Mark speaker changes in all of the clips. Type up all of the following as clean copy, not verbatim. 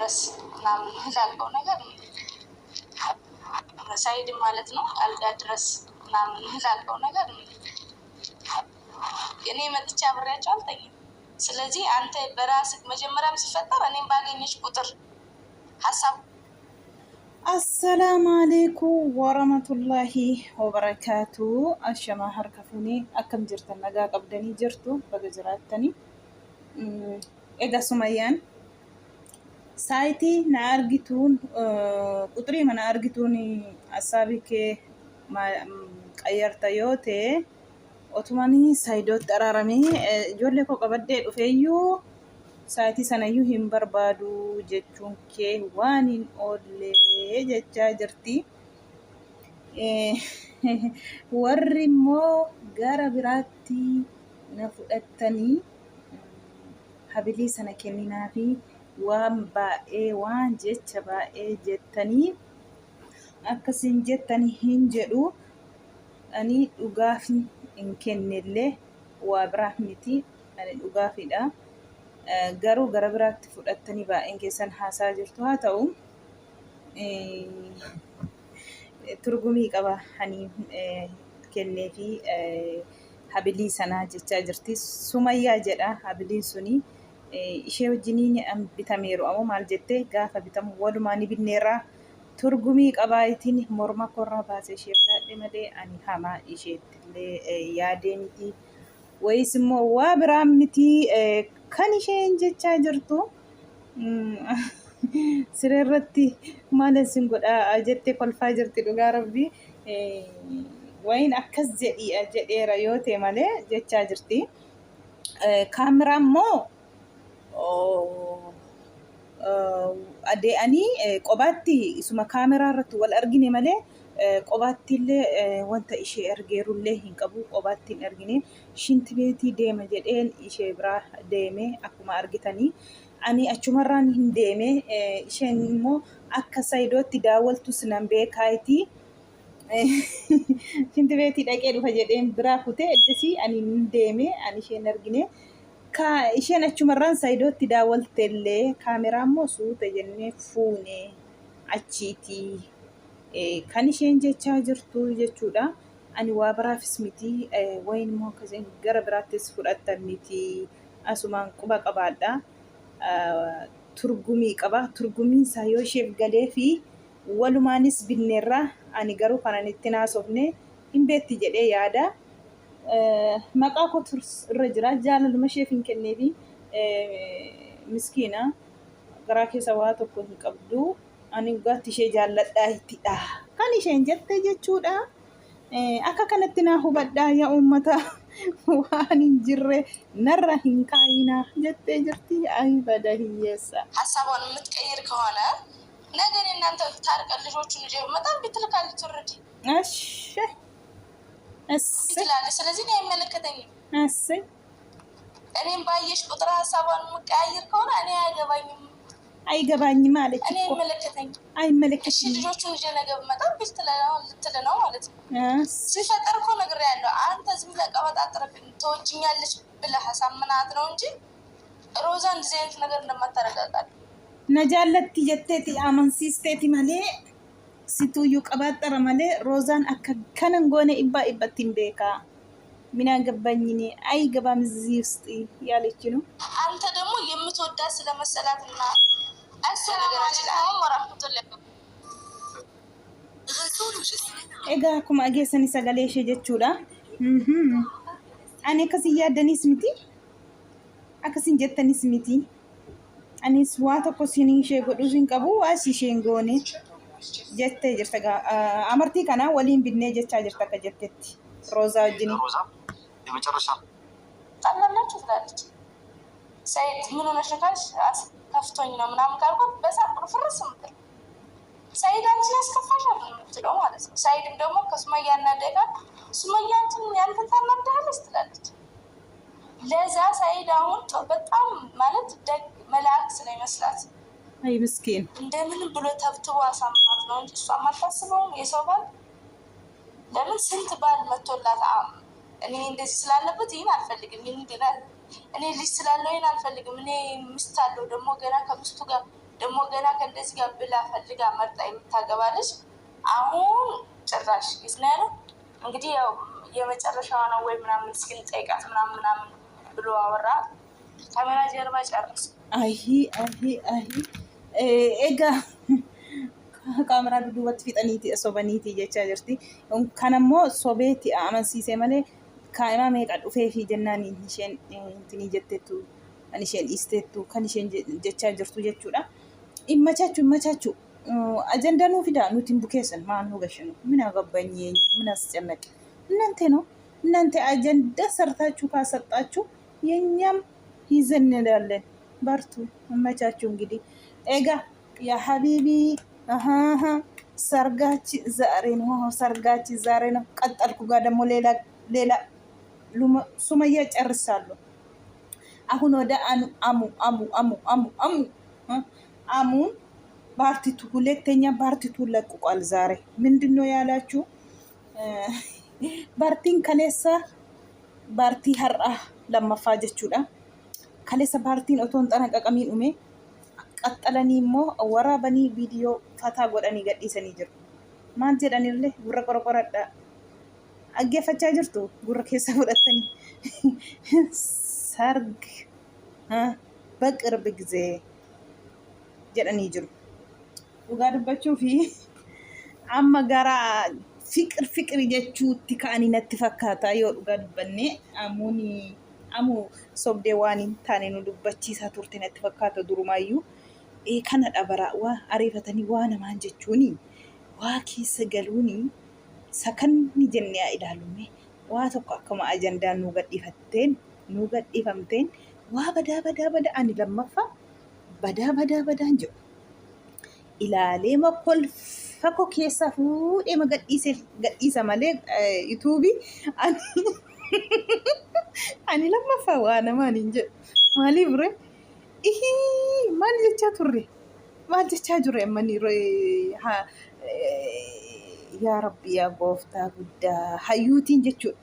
Speaker 1: ድረስ ምናምን ላልከው ነገር ሳይድ ማለት ነው። አልጋ ድረስ ምናምን ላልከው ነገር እኔ መጥቼ አብሬያቸው አልተኝም። ስለዚህ አንተ በራስህ መጀመሪያም ሲፈጠር እኔም ባገኘች ቁጥር ሀሳብ
Speaker 2: السلام عليكم ورحمة الله وبركاته. أشما هركفوني أكم جرت النجا قبلني جرتو بجراتني إذا سميان سايتي نارجتون قطري من نارجتوني أصابك ما غيرت يوتي أتمنى سايدوت درارمي جولك وقبضت وفيو سايتي سنيو هم بربادو جتشون كي وانين أولي جتشا جرتي ورمو غارا براتي نفؤتني حبلي سنة كنينا في وان باء وان جتشا باء جتني أكسين جتني هنجرو أني أغافي إن كنني وبرحمتي أني أغافي دا garuu gara biraatti fudhattanii baay'een keessan haasaa jirtu haa ta'u turgumii qaba hani kennee fi habilii sanaa jechaa jirti. Sumayyaa jedha habiliin suni ishee wajjiniin bitameeru ammoo maal jettee gaafa bitamu walumaa ni binneerraa turgumii qabaayitiin morma korraa baasee ishee fudhadhe malee ani hamaa isheetti illee yaadee miti wayis immoo waa biraa miti kan isheen jechaa jirtu sirriitti maal isin godha jettee kolfaa jirti dhugaa rabbi wayin akkas jedheera yoo ta'e malee jechaa jirti. Kaameraa immoo adee'anii qobaatti isuma kaameraa irratti wal argine malee qobaatti illee wanta ishee argeerullee hin qabu. Qobaatti hin argine shinti beetii deema jedheen ishee biraa deeme akkuma argitanii ani achumarraan hin deeme isheen immoo akka saayidootti daawwaltus nan beekaayti shinti beetii dhaqee dhufa jedheen biraa kutee eddasii ani hin deeme ani isheen argine isheen achumarraan saayidootti daawwaltellee kaameraa immoo suuta jennee fuune achiitii kan isheen jechaa jirtu jechuudha. Ani waa biraafis miti wayin immoo akkasiin gara biraattis fudhattan miti asumaan quba qabaadha. Turgumii qaba. Turgumiin isaa yoo isheef galee fi walumaanis binneerraa ani garuu kanan itti naasofne hin beetti jedhee yaada. Maqaa kootu irra jira jaalaluma isheef hin kennee fi miskiina garaa keessa waa tokko hin qabdu. Ani dhugaatti ishee jaalladhaa ittidha kan isheen jette jechuudha. Akka kanatti naa hubadhaa yaa uummata waan hin jirre narra hin kaayinaa jettee jirti. Ay bada hiyyeessa
Speaker 1: ሀሳቧን የምትቀይር ከሆነ ነገር እናንተ ታርቀን ልጆቹን ልጅ በጣም ብትልካል ትርድ
Speaker 2: እሺ
Speaker 1: ይላል። ስለዚህ ነው አይመለከተኝም።
Speaker 2: እሺ
Speaker 1: እኔም ባየሽ ቁጥር ሀሳቧን የምትቀይር ከሆነ እኔ
Speaker 2: አይገባኝም አለች
Speaker 1: እኔ
Speaker 2: እኮ
Speaker 1: አይመለከተኝም። እሺ ልጆቹን ልጅ ነገር በጣም ልትል ነው ማለት ነው። ሲፈጠር እኮ ነግሬያለሁ። አንተ ዝም ብለህ ቀበጣጥረህ ትወጂኛለች ብለህ አሳምናት ነው እንጂ ሮዛ እንደዚህ አይነት ነገር እንደማታረጋጋት
Speaker 2: ነጃለቲ ጀቴቲ አመንሲስቴቲ ማሌ ሲቱዩ ቀባጠረ ማሌ ሮዛን አከከነን ጎነ ኢባቲን ቤካ ምን ያገባኝኒ አይገባም እዚህ ውስጥ ያለች ነው።
Speaker 1: አንተ ደግሞ የምትወዳት ስለመሰላትና አሰላሙ አለይኩም ወራህመቱላሂ
Speaker 2: ኤጋ ኩማ አጌሰኒ ሰጋሌ ሸጀቹዳ አኔ ከሲያ ደኒስ ሚቲ አከሲን ጀተኒስ ሚቲ አኒስ ዋቶ ኮሲኒ ሸ ጎዱሲን ቀቡ ዋሲሽን ጎኔ ጀተ ጀርተጋ አመርቲ ከና ወሊን ቢኔ ጀቻ ጀርተከ ጀተቲ ሮዛ ጅኒ
Speaker 3: የመጨረሻ
Speaker 1: ታላላችሁ ትላለች። ሳይድ ምን ሆነሽ ከፍቶኝ ነው ምናምን ካልኩት በሳቅ ፍርስ ምትል ሳይድ አንቺ ያስከፋሻል የምትለው ማለት ነው። ሳይድም ደግሞ ከሱመያ እናደጋል ሱመያንችን ያንተን ታናዳለች ትላለች። ለዛ ሳይድ አሁን በጣም ማለት ደግ መልአክ ስለሚመስላት
Speaker 2: አይ ምስኪን
Speaker 1: እንደምን ብሎ ተብትቦ አሳምናት ነው እንጂ እሷ ማታስበው የሰው ባል ለምን ስንት ባል መቶላት እኔ እንደዚህ ስላለበት ይሄን አልፈልግም እኔ ልጅ ስላለው ይሄን አልፈልግም እኔ ሚስት አለው ደግሞ ገና ከሚስቱ ጋር ደግሞ ገና ከእንደዚህ ጋር ብላ ፈልጋ መርጣ የምታገባለች። አሁን ጭራሽ ይስና ያለው እንግዲህ ያው የመጨረሻዋ ነው ወይ ምናምን እስኪን ጠይቃት ምናምን ብሎ አወራ። ካሜራ ጀርባ ጨርስ
Speaker 2: ኤጋ ካሜራ ዱዱበት ፊጠኒቲ ሶበኒቲ ጀቻ ጅርቲ ከነሞ ሶቤቲ አመንሲሴ መሌ ካይማ ሜቃ ዱፌ ፊ ጀናኒ ኢሽን እንትኒ ጀቴቱ ኢሽን ኢስቴቱ ከን ኢሽን ጀቻ ጅርቱ ጀቹዳ ይመቻቹ አጀንዳኑ ፊዳ ኑቲን ቡኬሰን ማን ሆገሽኑ ምን አገባኝ ምን አስጨነቅ እናንተ አጀንዳ ሰርታችሁ ካሰጣችሁ የኛም ይዘን እንላለን። በርቱ እመቻችሁ። እንግዲህ ኤጋ ያ ሀቢቢ ሰርጋች ዛሬ ነው። ቀጠልኩ ጋር ደግሞ ሌላ ሱመያ ጨርሳለሁ። አሁን ወደ አሙን ፓርቲቱ ሁለተኛ ፓርቲቱ ለቁቋል። ዛሬ ምንድነው ያላችሁ? ፓርቲን ከሌሳ ፓርቲ ሀራ ለማፋ ጀቹዳ ከሌሳ ፓርቲን ኦቶን ጠነቀቀሚን ኡሜ ቀጠለኒ ሞ ወራበኒ ቪዲዮ ፈታ ጎዳኒ ገዲሰኒ ጅሩ ማን ጀዳኒርለ ጉራ ቆረቆረዳ አገፈቻ ጅርቱ ጉራ ኬሳ ወደተኒ ሰርግ በቅርብ ጊዜ ጀዳኒ ጅሩ ugaadubachuu fi amma gara fiqir jechuutti ka'anii natti fakkaata yoo dhugaa dubbanne amu sobdee waan hin taane nu dubbachiisaa turte natti fakkaata durumaayyuu kana dhabara waa ariifatanii waa namaan jechuuni waa keessa galuuni sakanni jennee ilaalume waa tokko akkuma ajandaan nu gadhiifamteen waa badaa ani lammaffaa badaan jedhu ilaalee makkol fakko keessa fuudhee gadhiisa malee yuutuubii ani lammaffaa waa namaan hin jedhu maaliif ture maal jechaa turre ammani yaa rabbi yaa gooftaa guddaa hayyuutiin jechuudha.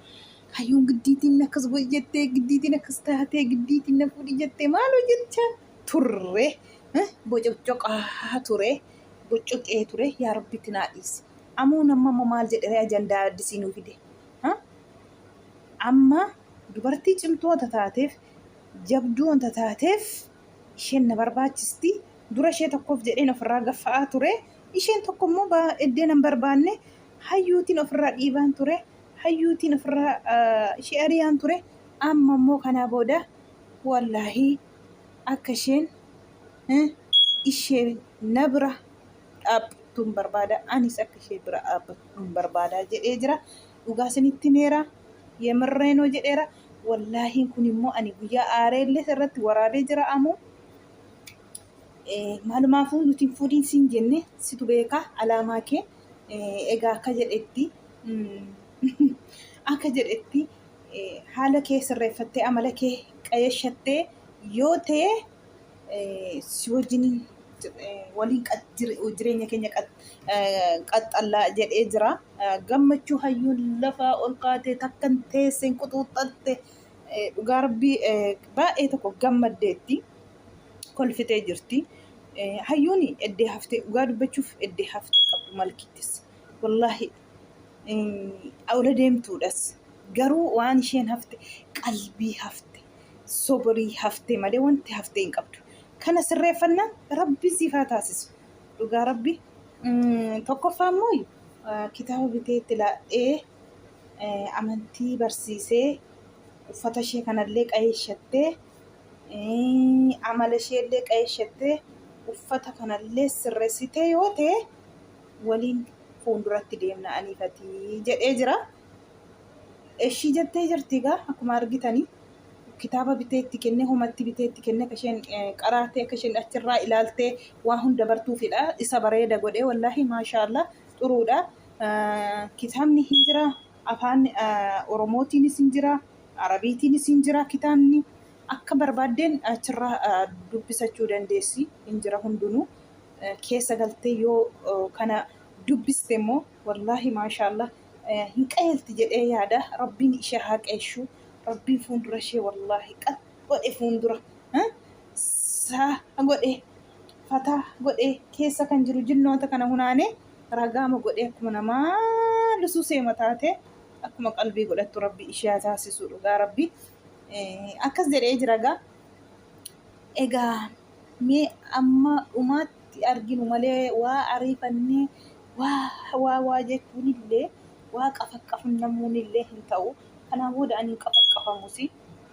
Speaker 2: Hayyuun giddiitiin akkas godhi jettee giddiitiin akkas taatee giddiitiin na fuudhi jettee maal hojjechaa turre? Bocoqaa bocoqee ture yaa rabbitti naa dhiisi. Ammoo nama maal jedhee ajandaa addisii nuu fide. Amma dubartii cimtuu wanta taateef jabduu wanta taateef isheen na barbaachisti. Dura ishee tokkoof jedheen ofirraa gaffa'aa ture. Isheen tokko immoo eddee nan barbaanne hayyuutiin ofirraa dhiibaan ture. Hayyuutiin ofirraa ishee ariyaan ture. Amma immoo kanaa booda wallaahi akka isheen ishee na bira dhaabbattuun barbaada. Anis akka ishee bira dhaabbattuun barbaada jedhee jira. Dhugaa isinitti meera yemirreenoo jedheera. Wallaahi kun immoo ani guyyaa aareellee irratti waraabee jira ammoo maalumaafuu nuti fuudhiin siin jenne situ beekaa alaamaa kee egaa akka jedhetti haala kee sirreeffattee amala kee qayyashattee yoo ta'e si wajjin waliin jireenya keenya qaxxallaa jedhee jira. Gammachuu hayyuun lafaa ol kaatee takkan teesseen quxuuxxatte dhugaa rabbii baay'ee tokko gammaddeetti kolfitee jirti. Hayyuun eddee haftee dhugaa dubbachuuf eddee haftee qabdu malkittis. Wallaahi awla deemtuudhas garuu waan isheen hafte qalbii hafte sobrii hafte malee wanti haftee hin qabdu. Kana sirreeffannaan rabbi siifaa taasisu. Dhugaa rabbi tokkoffaa immoo kitaaba biteetti laadhee amantii barsiisee uffata ishee kanallee qayeeshattee amala isheellee qayeeshattee uffata kanallee sirreessitee yoo ta'e waliin fuulduratti deemna aniifatii jedhee jira. Ishii jettee jirti egaa akkuma argitanii kitaaba biteetti kennee homatti biteetti kennee akka isheen qaraatee akka isheen achirraa ilaaltee waa hunda bartuufidha. Isa bareeda godhee wallaahi maashaallah xuruudha. Kitaabni hin jira afaan oromootiinis hin jira arabiitiinis hin jira. Kitaabni akka barbaaddeen achirraa dubbisachuu dandeessi hin jira hundinuu. Keessa galtee yoo kana dubbiste immoo wallaahi maashaallah hin qayeelti jedhee yaada. Rabbiin ishee haa qayeessu. Rabbiin fuuldura ishee wallaahi qad godhe fuuldura saa godhe fataa godhee keessa kan jiru jinnoota kana hunaanee ragaama godhee akkuma namaa lusuu seema taate akkuma qalbii godhattu rabbi ishee taasisu dhugaa rabbi akkas jedhee jira gaa egaa mee amma dhumaatti arginu malee waa ariifannee waa jechuun illee waa qafaqqafuun namuun illee hin ta'u kanaa booda ani qafaqqafamusi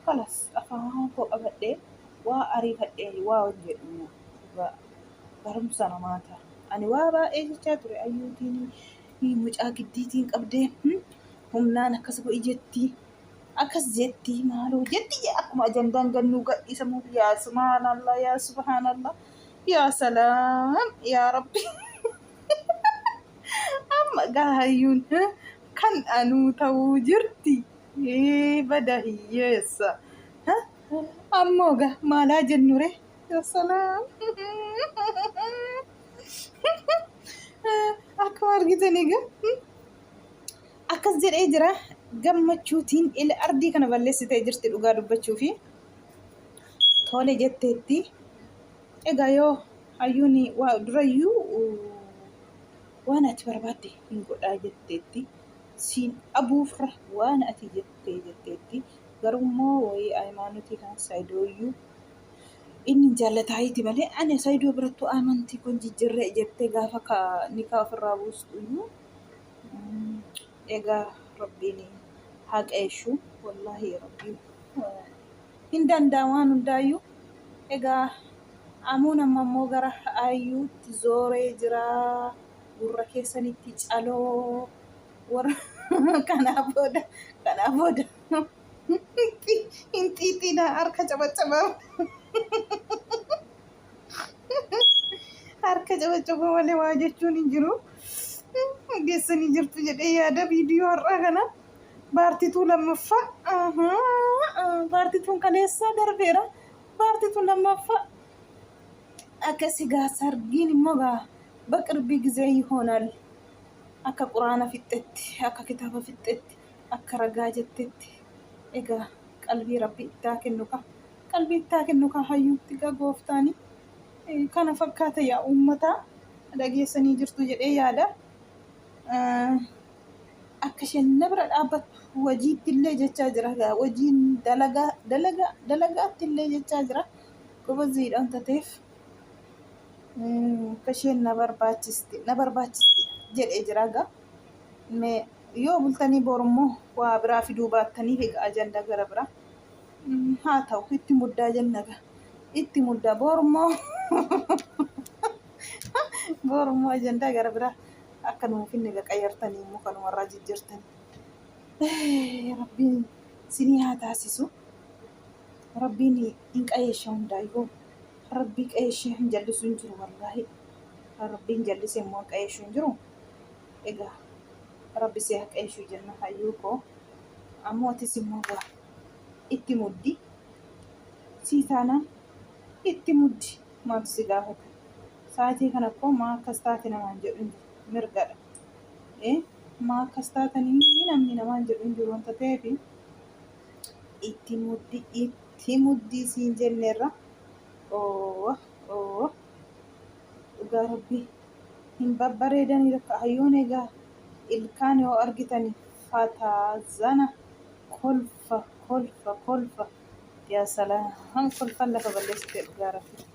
Speaker 2: kalas afaan koo qabadhee waa ariifadhee waa jedhu barumsa namaa ta'a. Ani waa baay'ee jechaa ture ayyuutiin mucaa giddiitiin qabdee humnaan akkas godhi jetti akkas jetti maaloo jetti akkuma ajandaan gannuu gadhiisamuuf yaa subhaanallah yaa subhaanallah yaa salaam yaa rabbi amma gaayyuun kan anuu ta'uu jirti bada hiyyeessa ammoo gaa maalaa jennure yaa salaam akkuma argitanii gaa akkas jedhee jira gammachuutiin ila ardii kana balleessitee jirti dhugaa dubbachuufi tole jetteetti egaa yoo hayyuun waa durayyuu waan ati barbaadde hin godhaa jetteetti siin abuufra waan ati jetteetti garummoo wayii hayimaanotii kan saayidooyyuu inni jaallataayiiti malee ani saayidoo birattuu amantii kun jijjiirree jettee gaafa nikaa ofirraa buustuyyuu egaa rabbiin haqeeshu wallahi rabbiin hin danda'a waan hundaayyuu egaa amuun ammoo gara ayyuutti zooree jira gurra keessanitti caloo warra kanaa booda hin xiixiidha harka cabacabaa harka cabacabaa malee waa jechuun hin jiru. Geessanii jirtu jedhee yaada viidiyoo har'aa kana baartituu lammaffaa baartituun kaleessaa darbeera baartituun lammaffaa akkasi gaa sargiin immoo gaa baqirbii gizee yihoonaal akka quraana fixxetti akka kitaaba fixxetti akka ragaa jettetti egaa qalbii rabbi ittaa kennu ka hayyuutti gaa gooftaanii kana fakkaata yaa uummataa dhageessanii jirtu jedhee yaada. Akka isheen na bira dhaabbattu hojiitti illee jechaa jira gaa hojiin dalagaatti illee jechaa jira gobaziidhaan tateef akka isheen na barbaachisti jedhee jira gaa yoo bultanii borummoo waa biraa fiduu baattaniif egaa ajanda gara biraa haa ta'u itti muddaa jenna gaa itti muddaa borummoo ajandaa gara biraa akka nuuf inni qayyartanii immoo kanumarraa jijjiirtanii rabbiin sinii haa taasisu rabbiin hin qayeesha hundaayyuu rabbii qayeeshee hin jallisu hin jiru wallaahi rabbiin jallise immoo qayeeshu hin jiru egaa rabbi si haa qayeeshu jenna hayyuu koo ammoo atis immoo gaa itti muddi sii taanaan itti muddi maaltu si gaafata sa'aatii kana koo maa akkas taate namaan jedhu hin jiru mirgadha maa akkas taatanii namni namaan jedhu hin jiru wanta ta'eef itti muddi siin jenneerra dhugaa rabbii hin babbareedanii akka hayyoon egaa ilkaan yoo argitanii fataazana kolfa yaa salaam kolfan lafa balleessitee dhugaa rabbii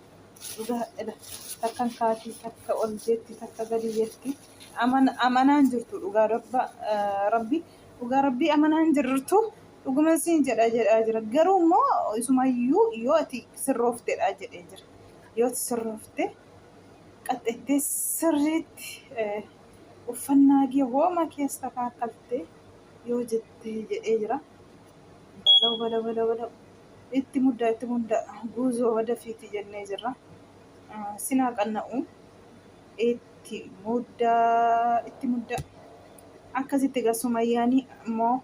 Speaker 2: dhugaadha takkan kaatii takka ol jetti takka gadi jetti amanaan jirtu dhugaa rabbii amanaan jirtu dhuguma siin jedhaa jira garuu immoo isumayyuu yoo ati sirrooftedha jedhee jira yoo ati sirroofte qaxxettee sirriitti uffannaa kee hooma keessa kaakkaltee yoo jettee jedhee jira bala itti muddaa guuzoo wadafiiti jennee jirra sinaa qanna'u itti muddaa akkasitti egaa Sumayyaanii immoo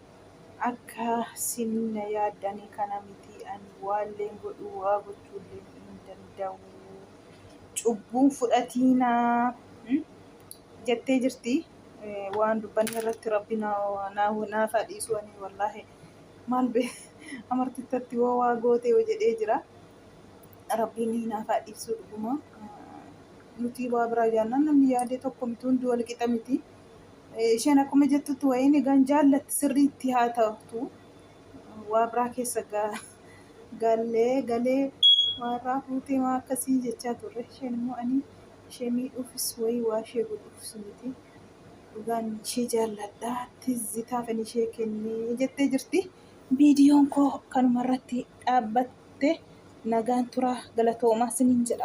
Speaker 2: akka sinna yaaddanii kana miti ani waalleen godhu waa gochuullee hin danda'u cubbuun fudhatiinaa jettee jirti waan dubbanni irratti rabbi naaf dhiisu ani wallaahi maal amartittatti waa gootee jedhee jira rabbiin naaf dhiisu dhuguma nuti waa biraa jaannaan namni yaadee tokko miti hundi wal qixa miti. Isheen akkuma jettutti wayiin egaan jaallatti sirriitti haa ta'u waa biraa keessa galee warraa fuutee waa akkasii jechaa turre. Isheen immoo ani ishee miidhuufis wayii waa ishee godhuufis miti. Dhugaan ishee jaalladhaa tizzitaa kan ishee kennee jettee jirti. Viidiyoon koo kanumarratti dhaabbatte nagaan turaa galatoomaa isiniin jedha.